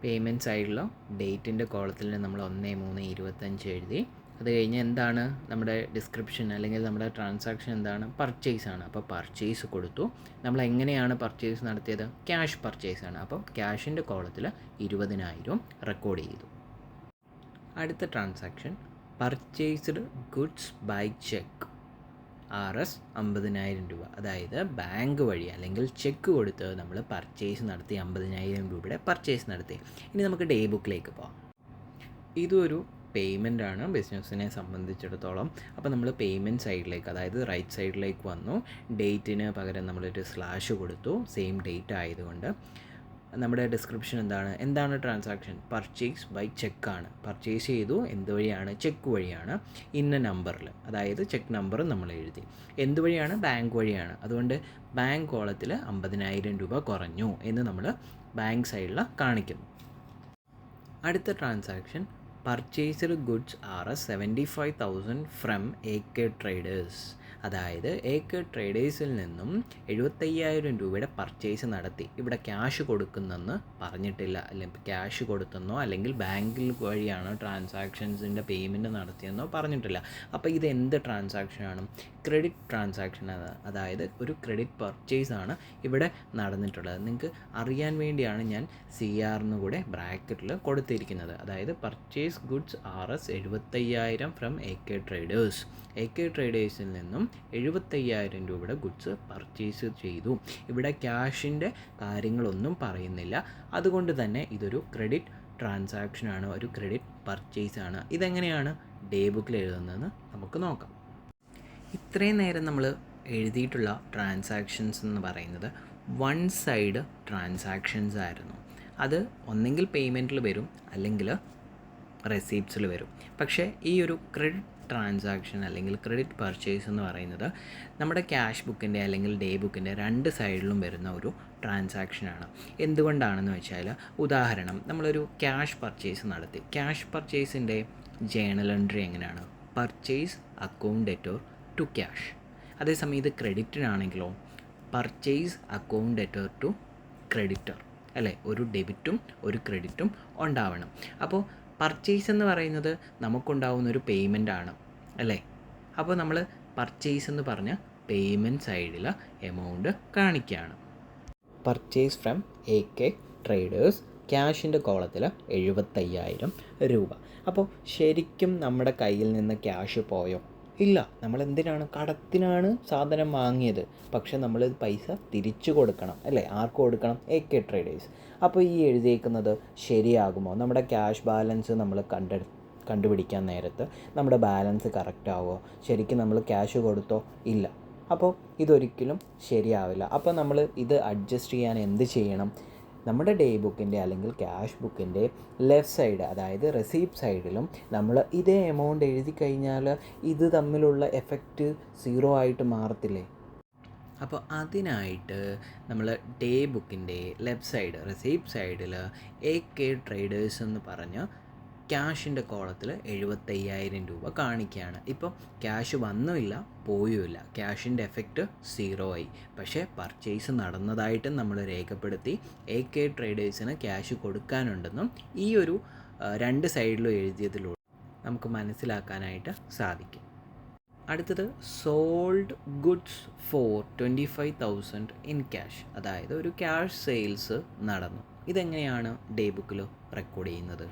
പേയ്മെൻറ്റ് സൈഡിൽ ഡേറ്റിൻ്റെ കോളത്തിൽ നമ്മൾ 1/3/25 എഴുതി. അത് കഴിഞ്ഞ് എന്താണ് നമ്മുടെ ഡിസ്ക്രിപ്ഷൻ അല്ലെങ്കിൽ നമ്മുടെ ട്രാൻസാക്ഷൻ എന്താണ്? പർച്ചേസ് ആണ്. അപ്പോൾ പർച്ചേസ് കൊടുത്തു. നമ്മൾ എങ്ങനെയാണ് പർച്ചേസ് നടത്തിയത്? ക്യാഷ് പർച്ചേസ് ആണ്. അപ്പോൾ ക്യാഷിൻ്റെ കോളത്തിൽ 20,000 റെക്കോർഡ് ചെയ്തു. അടുത്ത transaction, purchased goods by cheque RS 50,000 രൂപ. അതായത് ബാങ്ക് വഴി അല്ലെങ്കിൽ ചെക്ക് കൊടുത്ത് നമ്മൾ പർച്ചേസ് നടത്തി 50,000 രൂപയുടെ പർച്ചേസ് നടത്തി. ഇനി നമുക്ക് ഡേ ബുക്കിലേക്ക് പോകാം. ഇതൊരു പേയ്മെൻ്റ് ആണ് ബിസിനസ്സിനെ സംബന്ധിച്ചിടത്തോളം. അപ്പോൾ നമ്മൾ പേയ്മെൻറ്റ് സൈഡിലേക്ക്, അതായത് റൈറ്റ് സൈഡിലേക്ക് വന്നു. ഡേറ്റിന് പകരം നമ്മളൊരു സ്ലാഷ് കൊടുത്തു, സെയിം ഡേറ്റ് ആയതുകൊണ്ട്. നമ്മുടെ ഡിസ്ക്രിപ്ഷൻ എന്താണ് ട്രാൻസാക്ഷൻ? പർച്ചേസ് ബൈ ചെക്കാണ്. പർച്ചേസ് ചെയ്തു എന്ത് വഴിയാണ്? ചെക്ക് വഴിയാണ്. ഇന്ന നമ്പറിൽ, അതായത് ചെക്ക് നമ്പർ നമ്മൾ എഴുതി. എന്ത് വഴിയാണ്? ബാങ്ക് വഴിയാണ്. അതുകൊണ്ട് ബാങ്ക് കോളത്തിൽ 50,000 രൂപ കുറഞ്ഞു എന്ന് നമ്മൾ ബാങ്ക് സൈഡിൽ കാണിക്കുന്നു. അടുത്ത transaction, purchased goods RS 75,000 from AK traders. അതായത് AK ട്രേഡേഴ്സിൽ നിന്നും 75,000 രൂപയുടെ പർച്ചേസ് നടത്തി. ഇവിടെ ക്യാഷ് കൊടുക്കുന്നെന്ന് പറഞ്ഞിട്ടില്ല, അല്ലെങ്കിൽ ക്യാഷ് കൊടുത്തെന്നോ അല്ലെങ്കിൽ ബാങ്കിൽ വഴിയാണോ ട്രാൻസാക്ഷൻസിൻ്റെ പേയ്മെൻറ്റ് നടത്തിയെന്നോ പറഞ്ഞിട്ടില്ല. അപ്പോൾ ഇത് എന്ത് ട്രാൻസാക്ഷനാണ്? ക്രെഡിറ്റ് ട്രാൻസാക്ഷനാണ്. അതായത് ഒരു ക്രെഡിറ്റ് പർച്ചേസ് ആണ് ഇവിടെ നടന്നിട്ടുള്ളത്. നിങ്ങൾക്ക് അറിയാൻ വേണ്ടിയാണ് ഞാൻ CR കൂടെ ബ്രാക്കറ്റിൽ കൊടുത്തിരിക്കുന്നത്. അതായത് purchase goods RS 75,000 from AK traders. AK ട്രേഡേഴ്സിൽ നിന്നും 75,000 രൂപയുടെ ഗുഡ്സ് പർച്ചേസ് ചെയ്തു. ഇവിടെ ക്യാഷിൻ്റെ കാര്യങ്ങളൊന്നും പറയുന്നില്ല. അതുകൊണ്ട് തന്നെ ഇതൊരു ക്രെഡിറ്റ് ട്രാൻസാക്ഷനാണ്, ഒരു ക്രെഡിറ്റ് പർച്ചേസ് ആണ്. ഇതെങ്ങനെയാണ് ഡേ ബുക്കിൽ എഴുതുന്നതെന്ന് നമുക്ക് നോക്കാം. ഇത്രയും നേരം നമ്മൾ എഴുതിയിട്ടുള്ള ട്രാൻസാക്ഷൻസ് എന്ന് പറയുന്നത് വൺ സൈഡ് ട്രാൻസാക്ഷൻസ് ആയിരുന്നു. അത് ഒന്നെങ്കിൽ പേയ്മെൻറ്റിൽ വരും അല്ലെങ്കിൽ റെസീപ്റ്റ്സിൽ വരും. പക്ഷേ ഈ ഒരു ക്രെഡിറ്റ് ട്രാൻസാക്ഷൻ അല്ലെങ്കിൽ ക്രെഡിറ്റ് പർച്ചേസ് എന്ന് പറയുന്നത് നമ്മുടെ ക്യാഷ് ബുക്കിൻ്റെ അല്ലെങ്കിൽ ഡേ ബുക്കിൻ്റെ രണ്ട് സൈഡിലും വരുന്ന ഒരു ട്രാൻസാക്ഷനാണ്. എന്തുകൊണ്ടാണെന്ന് വെച്ചാൽ, ഉദാഹരണം, നമ്മളൊരു ക്യാഷ് പർച്ചേസ് നടത്തി. ക്യാഷ് പർച്ചേസിൻ്റെ ജേണൽ എൻട്രി എങ്ങനെയാണ്? Purchase account debtor to cash. അതേസമയം ഇത് ക്രെഡിറ്റിനാണെങ്കിലോ purchase account debtor to creditor, അല്ലേ? ഒരു ഡെബിറ്റും ഒരു ക്രെഡിറ്റും ഉണ്ടാവണം. അപ്പോൾ പർച്ചേസ് എന്ന് പറയുന്നത് നമുക്കുണ്ടാവുന്നൊരു പേയ്മെൻ്റ് ആണ്, അല്ലേ? അപ്പോൾ നമ്മൾ പർച്ചേസ് എന്ന് പറഞ്ഞ പേയ്മെൻറ്റ് സൈഡിൽ എമൗണ്ട് കാണിക്കുകയാണ്. പർച്ചേസ് ഫ്രം AK ട്രേഡേഴ്സ്, ക്യാഷിൻ്റെ കോളത്തിൽ 75,000 രൂപ. അപ്പോൾ ശരിക്കും നമ്മുടെ കയ്യിൽ നിന്ന് ക്യാഷ് പോയോ? ഇല്ല. നമ്മൾ എന്തിനാണ്? കടത്തിനാണ് സാധനം വാങ്ങിയത്. പക്ഷെ നമ്മൾ പൈസ തിരിച്ചു കൊടുക്കണം, അല്ലേ? ആർക്ക് കൊടുക്കണം? AK traders. അപ്പോൾ ഈ എഴുതിയേക്കുന്നത് ശരിയാകുമോ? നമ്മുടെ ക്യാഷ് ബാലൻസ് നമ്മൾ കണ്ടുപിടിക്കാൻ നേരത്ത് നമ്മുടെ ബാലൻസ് കറക്റ്റ് ആവുമോ? ശരിക്കും നമ്മൾ ക്യാഷ് കൊടുത്തോ? ഇല്ല. അപ്പോൾ ഇതൊരിക്കലും ശരിയാവില്ല. അപ്പോൾ നമ്മൾ ഇത് അഡ്ജസ്റ്റ് ചെയ്യാൻ എന്ത് ചെയ്യണം? നമ്മുടെ ഡേ ബുക്കിൻ്റെ അല്ലെങ്കിൽ ക്യാഷ് ബുക്കിൻ്റെ ലെഫ്റ്റ് സൈഡ്, അതായത് റെസീപ്റ്റ് സൈഡിലും നമ്മൾ ഇതേ എമൗണ്ട് എഴുതി കഴിഞ്ഞാൽ ഇത് തമ്മിലുള്ള എഫക്റ്റ് 0 ആയിട്ട് മാറത്തില്ലേ? അപ്പോൾ അതിനായിട്ട് നമ്മൾ ഡേ ബുക്കിൻ്റെ ലെഫ്റ്റ് സൈഡ് റെസീപ്റ്റ് സൈഡിൽ AK ട്രേഡേഴ്സ് എന്ന് പറഞ്ഞ് ക്യാഷിൻ്റെ കോളത്തിൽ 75,000 രൂപ കാണിക്കുകയാണ്. ഇപ്പോൾ ക്യാഷ് വന്നുമില്ല പോയുമില്ല, ക്യാഷിൻ്റെ എഫക്റ്റ് 0 ആയി. പക്ഷേ പർച്ചേസ് നടന്നതായിട്ടും നമ്മൾ രേഖപ്പെടുത്തി. AK ട്രേഡേഴ്സിന് ക്യാഷ് കൊടുക്കാനുണ്ടെന്നും ഈ ഒരു രണ്ട് സൈഡിലും എഴുതിയതിലൂടെ നമുക്ക് മനസ്സിലാക്കാനായിട്ട് സാധിക്കും. അടുത്തത് sold goods for 25,000 in cash. അതായത് ഒരു ക്യാഷ് സെയിൽസ് നടന്നു. ഇതെങ്ങനെയാണ് ഡേ ബുക്കിൽ റെക്കോർഡ് ചെയ്യുന്നത്?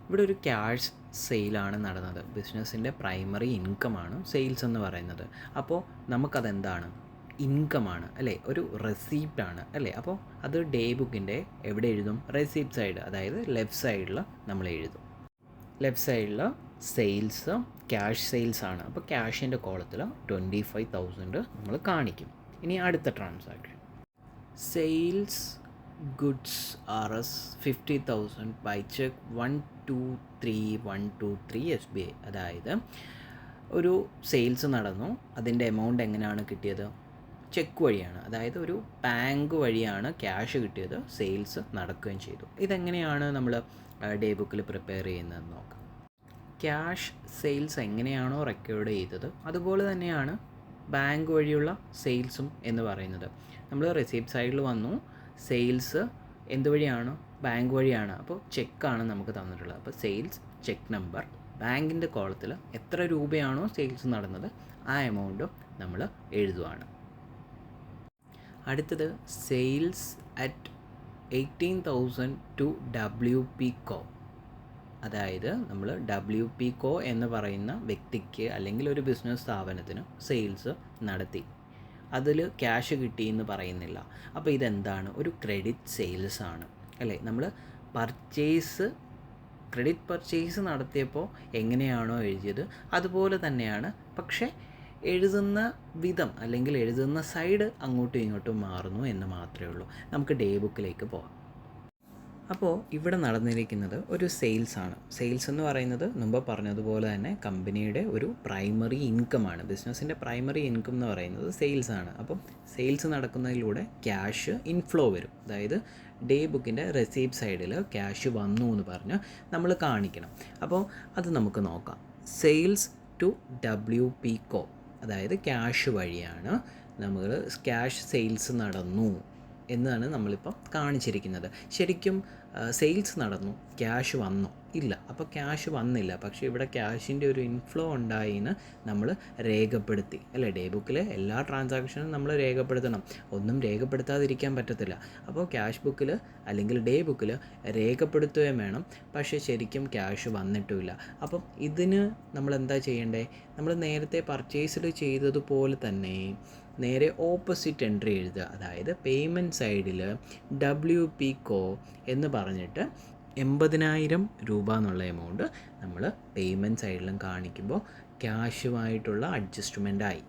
ഇവിടെ ഒരു ക്യാഷ് സെയിലാണ് നടന്നത്. ബിസിനസ്സിൻ്റെ പ്രൈമറി ഇൻകമാണ് സെയിൽസ് എന്ന് പറയുന്നത്. അപ്പോൾ നമുക്കതെന്താണ്? ഇൻകമാണ്, അല്ലേ? ഒരു റെസീപ്റ്റാണ്, അല്ലേ? അപ്പോൾ അത് ഡേ ബുക്കിൻ്റെ എവിടെ എഴുതും? റെസീപ്റ്റ് സൈഡ്, അതായത് ലെഫ്റ്റ് സൈഡിൽ നമ്മൾ എഴുതും. ലെഫ്റ്റ് സൈഡിൽ സെയിൽസ് ക്യാഷ് സെയിൽസ് ആണ്. അപ്പോൾ ക്യാഷിൻ്റെ കോളത്തിൽ 25,000 നമ്മൾ കാണിക്കും. ഇനി അടുത്ത transaction, sales goods RS 50,000 by cheque 123 SBI. അതായത് ഒരു സെയിൽസ് നടന്നു. അതിൻ്റെ എമൗണ്ട് എങ്ങനെയാണ് കിട്ടിയത്? ചെക്ക് വഴിയാണ്. അതായത് ഒരു ബാങ്ക് വഴിയാണ് ക്യാഷ് കിട്ടിയത്. സെയിൽസ് നടക്കുകയും ചെയ്തു. ഇതെങ്ങനെയാണ് നമ്മൾ ഡേ ബുക്കിൽ പ്രിപ്പയർ ചെയ്യുന്നതെന്ന് നോക്കാം. ക്യാഷ് സെയിൽസ് എങ്ങനെയാണോ റെക്കോർഡ് ചെയ്തത് അതുപോലെ തന്നെയാണ് ബാങ്ക് വഴിയുള്ള സെയിൽസും എന്ന് പറയുന്നത്. നമ്മൾ റെസീപ്റ്റ് സൈഡിൽ വന്നു. സെയിൽസ് എന്തുവഴിയാണ്? ബാങ്ക് വഴിയാണ്. അപ്പോൾ ചെക്കാണ് നമുക്ക് തന്നിട്ടുള്ളത്. അപ്പോൾ സെയിൽസ് ചെക്ക് നമ്പർ, ബാങ്കിൻ്റെ കോളത്തിൽ എത്ര രൂപയാണോ സെയിൽസ് നടന്നത് ആ എമൗണ്ടും നമ്മൾ എഴുതുവാണ്. അടുത്തത് sales at 18,000 to WP Co. അതായത് നമ്മൾ WP Co എന്ന് പറയുന്ന വ്യക്തിക്ക് അല്ലെങ്കിൽ ഒരു ബിസിനസ് സ്ഥാപനത്തിന് സെയിൽസ് നടത്തി. അതിൽ ക്യാഷ് കിട്ടിയെന്ന് പറയുന്നില്ല. അപ്പോൾ ഇതെന്താണ്? ഒരു ക്രെഡിറ്റ് സെയിൽസ് ആണ്, അല്ലേ? നമ്മൾ ക്രെഡിറ്റ് പർച്ചേസ് നടത്തിയപ്പോൾ എങ്ങനെയാണോ എഴുതിയത് അതുപോലെ തന്നെയാണ്. പക്ഷേ എഴുതുന്ന വിധം അല്ലെങ്കിൽ എഴുതുന്ന സൈഡ് അങ്ങോട്ടും ഇങ്ങോട്ടും മാറുന്നു എന്ന് മാത്രമേ ഉള്ളൂ. നമുക്ക് ഡേ ബുക്കിലേക്ക് പോകാം. അപ്പോൾ ഇവിടെ നടന്നിരിക്കുന്നത് ഒരു സെയിൽസ് ആണ്. സെയിൽസ് എന്ന് പറയുന്നത് മുമ്പ് പറഞ്ഞതുപോലെ തന്നെ കമ്പനിയുടെ ഒരു പ്രൈമറി ഇൻകമാണ്. ബിസിനസ്സിൻ്റെ പ്രൈമറി ഇൻകം എന്ന് പറയുന്നത് സെയിൽസ് ആണ്. അപ്പം സെയിൽസ് നടക്കുന്നതിലൂടെ ക്യാഷ് ഇൻഫ്ലോ വരും. അതായത് ഡേ ബുക്കിൻ്റെ റെസീപ്റ്റ് സൈഡിൽ ക്യാഷ് വന്നു എന്ന് പറഞ്ഞ് നമ്മൾ കാണിക്കണം. അപ്പോൾ അത് നമുക്ക് നോക്കാം. Sales to WP Co. അതായത് ക്യാഷ് വഴിയാണ് നമ്മൾ ക്യാഷ് സെയിൽസ് നടന്നു എന്നാണ് നമ്മളിപ്പോൾ കാണിച്ചിരിക്കുന്നത്. ശരിക്കും സെയിൽസ് നടന്നു, ക്യാഷ് വന്നോ? ഇല്ല. അപ്പോൾ ക്യാഷ് വന്നില്ല, പക്ഷേ ഇവിടെ ക്യാഷിൻ്റെ ഒരു ഇൻഫ്ലോ ഉണ്ടായിന്ന് നമ്മൾ രേഖപ്പെടുത്തി അല്ലേ. ഡേ ബുക്കിൽ എല്ലാ ട്രാൻസാക്ഷനും നമ്മൾ രേഖപ്പെടുത്തണം, ഒന്നും രേഖപ്പെടുത്താതിരിക്കാൻ പറ്റത്തില്ല. അപ്പോൾ ക്യാഷ് ബുക്കിൽ അല്ലെങ്കിൽ ഡേ ബുക്കിൽ രേഖപ്പെടുത്തുകയും വേണം, പക്ഷേ ശരിക്കും ക്യാഷ് വന്നിട്ടുമില്ല. അപ്പം ഇതിന് നമ്മൾ എന്താ ചെയ്യേണ്ടേ? നമ്മൾ നേരത്തെ പർച്ചേസിൽ ചെയ്തതുപോലെ തന്നെ നേരെ ഓപ്പോസിറ്റ് എൻട്രി എഴുതുക. അതായത് പേയ്മെൻറ്റ് സൈഡിൽ WPCO എന്ന് പറഞ്ഞിട്ട് 80,000 രൂപ എന്നുള്ള എമൗണ്ട് നമ്മൾ പേയ്മെൻറ്റ് സൈഡിലും കാണിക്കുമ്പോൾ ക്യാഷുമായിട്ടുള്ള അഡ്ജസ്റ്റ്മെൻ്റായി.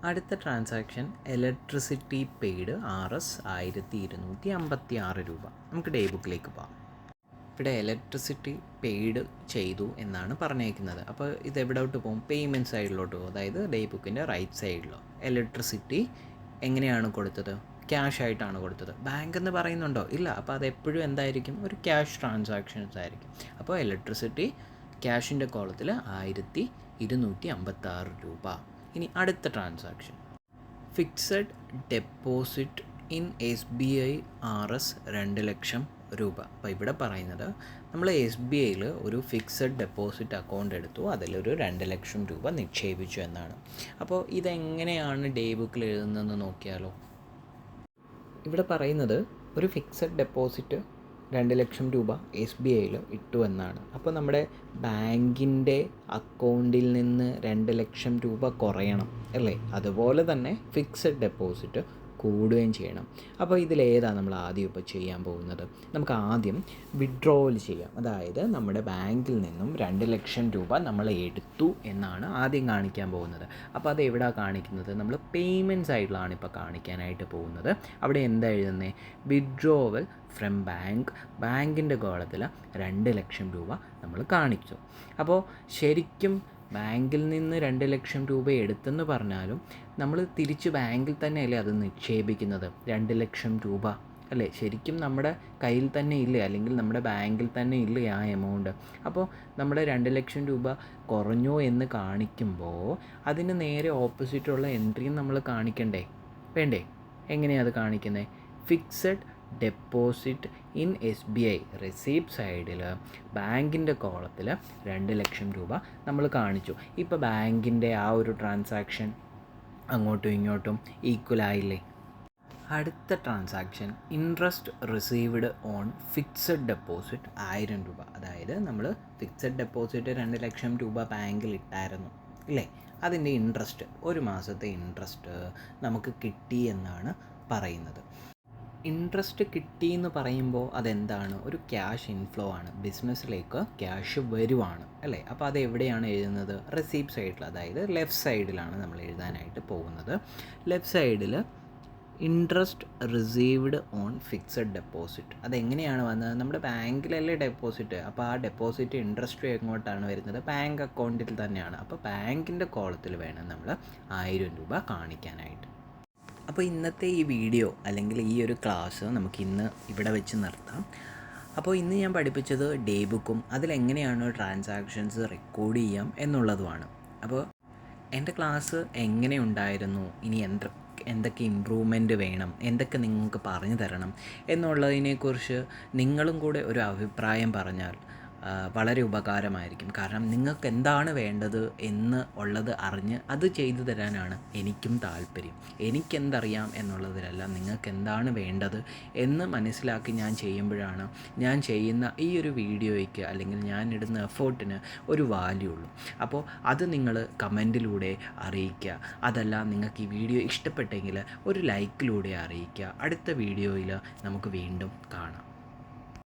അടുത്ത ട്രാൻസാക്ഷൻ ഇലക്ട്രിസിറ്റി പെയ്ഡ് RS 1256 രൂപ. നമുക്ക് ഡേ ബുക്കിലേക്ക് പോകാം. ഇവിടെ ഇലക്ട്രിസിറ്റി പെയ്ഡ് ചെയ്തു എന്നാണ് പറഞ്ഞേക്കുന്നത്. അപ്പോൾ ഇത് എവിടോട്ട് പോകും? പേയ്മെൻറ്റ് സൈഡിലോട്ട് പോകും. അതായത് ഡേ ബുക്കിൻ്റെ റൈറ്റ് സൈഡിലോ. ഇലക്ട്രിസിറ്റി എങ്ങനെയാണ് കൊടുത്തത്? ക്യാഷ് ആയിട്ടാണ് കൊടുത്തത്. ബാങ്ക് എന്ന് പറയുന്നുണ്ടോ? ഇല്ല. അപ്പോൾ അതെപ്പോഴും എന്തായിരിക്കും? ഒരു ക്യാഷ് ട്രാൻസാക്ഷൻസ് ആയിരിക്കും. അപ്പോൾ ഇലക്ട്രിസിറ്റി ക്യാഷിൻ്റെ കോളത്തിൽ 1256 രൂപ. ഇനി അടുത്ത transaction fixed deposit in SBI RS 2 ലക്ഷം രൂപ. അപ്പോൾ ഇവിടെ പറയുന്നത് നമ്മൾ SBIയിൽ ഒരു ഫിക്സഡ് ഡെപ്പോസിറ്റ് അക്കൗണ്ട് എടുത്തു, അതിലൊരു 2 ലക്ഷം രൂപ നിക്ഷേപിച്ചു എന്നാണ്. അപ്പോൾ ഇതെങ്ങനെയാണ് ഡേ ബുക്കിൽ എഴുതുന്നതെന്ന് നോക്കിയാലോ. ഇവിടെ പറയുന്നത് ഒരു ഫിക്സഡ് ഡെപ്പോസിറ്റ് 2 ലക്ഷം രൂപ SBIയിൽ ഇട്ടു എന്നാണ്. അപ്പോൾ നമ്മുടെ ബാങ്കിൻ്റെ അക്കൗണ്ടിൽ നിന്ന് 2 ലക്ഷം രൂപ കുറയണം അല്ലേ. അതുപോലെ തന്നെ ഫിക്സഡ് ഡെപ്പോസിറ്റ് കൂടുകയും ചെയ്യണം. അപ്പോൾ ഇതിലേതാണ് നമ്മൾ ആദ്യം ഇപ്പോൾ ചെയ്യാൻ പോകുന്നത്? നമുക്ക് ആദ്യം വിഡ്രോവൽ ചെയ്യാം. അതായത് നമ്മുടെ ബാങ്കിൽ നിന്നും 2 ലക്ഷം രൂപ നമ്മൾ എടുത്തു എന്നാണ് ആദ്യം കാണിക്കാൻ പോകുന്നത്. അപ്പോൾ അത് എവിടെയാണ് കാണിക്കുന്നത്? നമ്മൾ പേയ്മെൻറ്റ് സൈഡിലാണ് ഇപ്പോൾ കാണിക്കാനായിട്ട് പോകുന്നത്. അവിടെ എന്താ എഴുതുന്നത്? Withdrawal from bank. ബാങ്കിൻ്റെ കോളത്തിൽ 2 ലക്ഷം രൂപ നമ്മൾ കാണിച്ചു. അപ്പോൾ ശരിക്കും ബാങ്കിൽ നിന്ന് 2 ലക്ഷം രൂപ എടുത്തെന്ന് പറഞ്ഞാലും നമ്മൾ തിരിച്ച് ബാങ്കിൽ തന്നെയല്ലേ അത് നിക്ഷേപിക്കുന്നത്? 2 ലക്ഷം രൂപ അല്ലേ, ശരിക്കും നമ്മുടെ കയ്യിൽ തന്നെ ഇല്ലേ, അല്ലെങ്കിൽ നമ്മുടെ ബാങ്കിൽ തന്നെ ഇല്ലേ ആ എമൗണ്ട്. അപ്പോൾ നമ്മുടെ 2 ലക്ഷം രൂപ കുറഞ്ഞു എന്ന് കാണിക്കുമ്പോൾ അതിന് നേരെ ഓപ്പോസിറ്റുള്ള എൻട്രിയും നമ്മൾ കാണിക്കണ്ടേ? വേണ്ടേ? എങ്ങനെയാണ് അത് കാണിക്കുന്നത്? Fixed deposit in SBI receipt സൈഡിൽ ബാങ്കിൻ്റെ കോളത്തിൽ 2 ലക്ഷം രൂപ നമ്മൾ കാണിച്ചു. ഇപ്പോൾ ബാങ്കിൻ്റെ ആ ഒരു ട്രാൻസാക്ഷൻ അങ്ങോട്ടും ഇങ്ങോട്ടും ഈക്വൽ ആയില്ലേ. അടുത്ത transaction interest received on fixed deposit 1000 രൂപ. അതായത് നമ്മൾ ഫിക്സഡ് ഡെപ്പോസിറ്റ് 2 ലക്ഷം രൂപ ബാങ്കിൽ ഇട്ടായിരുന്നു ഇല്ലേ, അതിൻ്റെ ഇൻട്രസ്റ്റ്, ഒരു മാസത്തെ ഇൻട്രസ്റ്റ് നമുക്ക് കിട്ടി എന്നാണ് പറയുന്നത്. ഇൻട്രസ്റ്റ് കിട്ടി എന്ന് പറയുമ്പോൾ അതെന്താണ്? ഒരു ക്യാഷ് ഇൻഫ്ലോ ആണ്, ബിസിനസ്സിലേക്ക് ക്യാഷ് വരുവാണ് അല്ലേ. അപ്പോൾ അത് എവിടെയാണ് എഴുതുന്നത്? റെസീപ്റ്റ് സൈഡിൽ, അതായത് ലെഫ്റ്റ് സൈഡിലാണ് നമ്മൾ എഴുതാനായിട്ട് പോകുന്നത്. ലെഫ്റ്റ് സൈഡിൽ interest received on fixed deposit. അതെങ്ങനെയാണ് വന്നത്? നമ്മുടെ ബാങ്കിലല്ലേ ഡെപ്പോസിറ്റ്. അപ്പോൾ ആ ഡെപ്പോസിറ്റ് ഇൻട്രസ്റ്റ് എങ്ങോട്ടാണ് വരുന്നത്? ബാങ്ക് അക്കൗണ്ടിൽ തന്നെയാണ്. അപ്പോൾ ബാങ്കിൻ്റെ കോളത്തിൽ വേണം നമ്മൾ 1000 രൂപ കാണിക്കാനായിട്ട്. അപ്പോൾ ഇന്നത്തെ ഈ വീഡിയോ അല്ലെങ്കിൽ ഈ ഒരു ക്ലാസ് നമുക്കിന്ന് ഇവിടെ വെച്ച് നിർത്താം. അപ്പോൾ ഇന്ന് ഞാൻ പഠിപ്പിച്ചത് ഡേ ബുക്കും അതിലെങ്ങനെയാണ് ട്രാൻസാക്ഷൻസ് റെക്കോർഡ് ചെയ്യാം എന്നുള്ളതുമാണ്. അപ്പോൾ എൻ്റെ ക്ലാസ് എങ്ങനെ ഉണ്ടായിരുന്നു, ഇനി എന്തൊക്കെ ഇമ്പ്രൂവ്മെൻറ്റ് വേണം, എന്തൊക്കെ നിങ്ങൾക്ക് പറഞ്ഞു തരണം എന്നുള്ളതിനെക്കുറിച്ച് നിങ്ങളും കൂടെ ഒരു അഭിപ്രായം പറഞ്ഞാൽ വളരെ ഉപകാരമായിരിക്കും. കാരണം നിങ്ങൾക്ക് എന്താണ് വേണ്ടത് എന്ന് ഉള്ളത് അറിഞ്ഞ് അത് ചെയ്തു തരാനാണ് എനിക്കും താല്പര്യം. എനിക്കെന്തറിയാം എന്നുള്ളതിലല്ല, നിങ്ങൾക്ക് എന്താണ് വേണ്ടത് എന്ന് മനസ്സിലാക്കി ഞാൻ ചെയ്യുമ്പോഴാണ് ഞാൻ ചെയ്യുന്ന ഈ ഒരു വീഡിയോയ്ക്ക് അല്ലെങ്കിൽ ഞാൻ ഇടുന്ന എഫേർട്ടിന് ഒരു വാല്യൂ ഉള്ളൂ. അപ്പോൾ അത് നിങ്ങൾ കമൻറ്റിലൂടെ അറിയിക്കുക. അതല്ല, നിങ്ങൾക്ക് ഈ വീഡിയോ ഇഷ്ടപ്പെട്ടെങ്കിൽ ഒരു ലൈക്കിലൂടെ അറിയിക്കുക. അടുത്ത വീഡിയോയിൽ നമുക്ക് വീണ്ടും കാണാം.